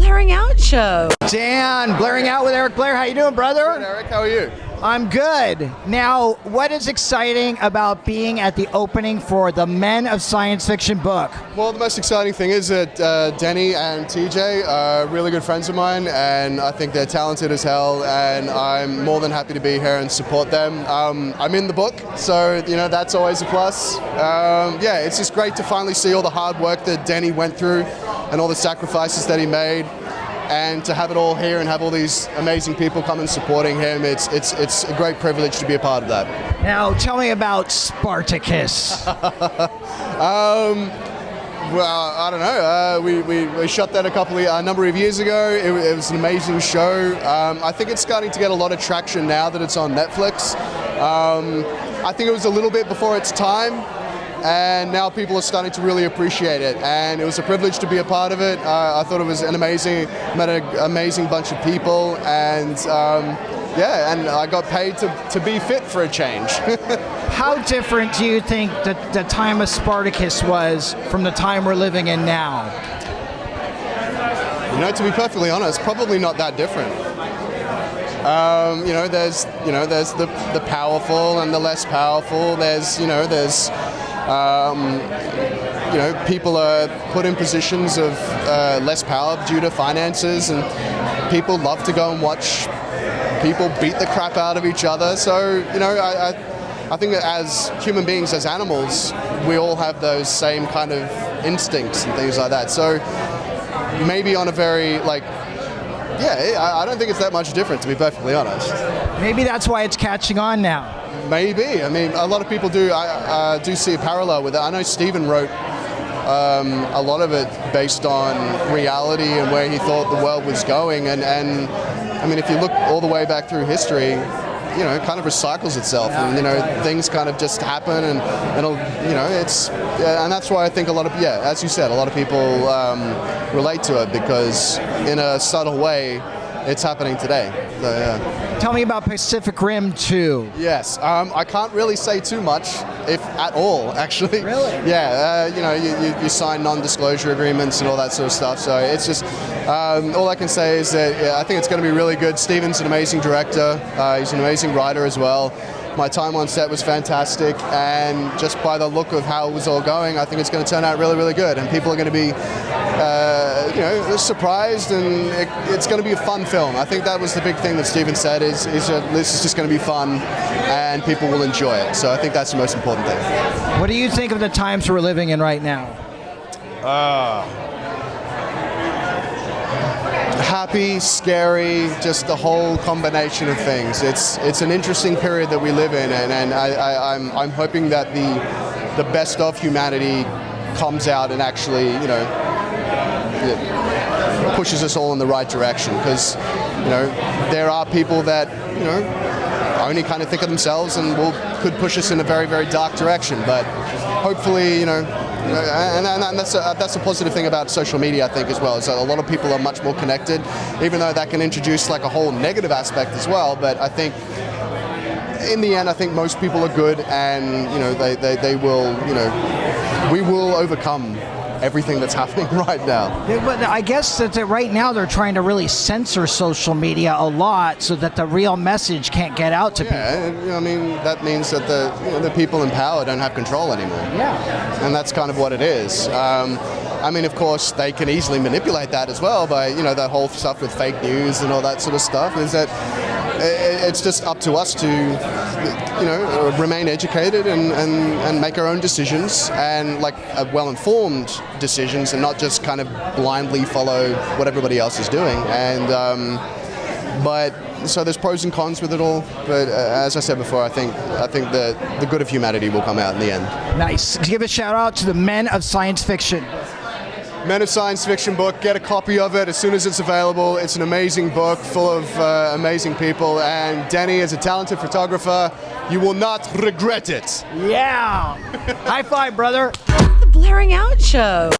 Blairingoutshow. Dan, Blairing Out with Eric Blair. How you doing, brother? Good, Eric. How are you? I'm good. Now, what is exciting about being at the opening for the Men of Science Fiction book? Well, the most exciting thing is that Denny and TJ are really good friends of mine, and I think they're talented as hell, and I'm more than happy to be here and support them. I'm in the book, so that's always a plus. Yeah, it's just great to finally see all the hard work that Denny went through and all the sacrifices that he made. And to have it all here and have all these amazing people come and supporting him, it's a great privilege to be a part of that. Now, tell me about Spartacus. Well, I don't know. We shot that a number of years ago. It was an amazing show. I think it's starting to get a lot of traction now that it's on Netflix. I think it was a little bit before its time. And now people are starting to really appreciate it, and it was a privilege to be a part of it. I thought it was met an amazing bunch of people, and yeah, and I got paid to be fit for a change. How different do you think that the time of Spartacus was from the time we're living in now? To be perfectly honest, probably not that different. There's the powerful and the less powerful. People are put in positions of less power due to finances, and people love to go and watch people beat the crap out of each other. So, I think that as human beings, as animals, we all have those same kind of instincts and things like that. So maybe on a very, I don't think it's that much different, to be perfectly honest. Maybe that's why it's catching on now. Maybe. I mean, a lot of people do see a parallel with it. I know Stephen wrote a lot of it based on reality and where he thought the world was going. And I mean, if you look all the way back through history, it kind of recycles itself. And, things kind of just happen, and and that's why I think as you said, a lot of people relate to it, because in a subtle way, it's happening today. So, yeah. Tell me about Pacific Rim 2. Yes, I can't really say too much, if at all, actually. Really? Yeah, you sign non-disclosure agreements and all that sort of stuff. So it's just, all I can say is that I think it's going to be really good. Steven's an amazing director. He's an amazing writer as well. My time on set was fantastic, and just by the look of how it was all going, I think it's going to turn out really, really good, and people are going to be, surprised, and it's going to be a fun film. I think that was the big thing that Steven said, is this is just going to be fun, and people will enjoy it. So I think that's the most important thing. What do you think of the times we're living in right now? Happy, scary, just the whole combination of things. It's an interesting period that we live in, and I'm hoping that the best of humanity comes out and actually, pushes us all in the right direction. Because, there are people that, only kind of think of themselves and could push us in a very, very dark direction. But hopefully, and that's a positive thing about social media, I think, as well, is that a lot of people are much more connected, even though that can introduce like a whole negative aspect as well. But I think in the end, I think most people are good, and they will, we will overcome everything that's happening right now. But I guess that right now they're trying to really censor social media a lot so that the real message can't get out to people. Yeah, I mean, that means that the people in power don't have control anymore. Yeah. And that's kind of what it is. I mean, of course, they can easily manipulate that as well by, that whole stuff with fake news and all that sort of stuff. Is that it's just up to us to, remain educated and make our own decisions, and well-informed decisions, and not just kind of blindly follow what everybody else is doing. And so there's pros and cons with it all. But as I said before, I think the good of humanity will come out in the end. Nice. Give a shout out to the Men of Science Fiction. Men of Science Fiction book. Get a copy of it as soon as it's available. It's an amazing book full of amazing people, and Denny is a talented photographer. You will not regret it. Yeah. High five, brother. The Blairingoutshow.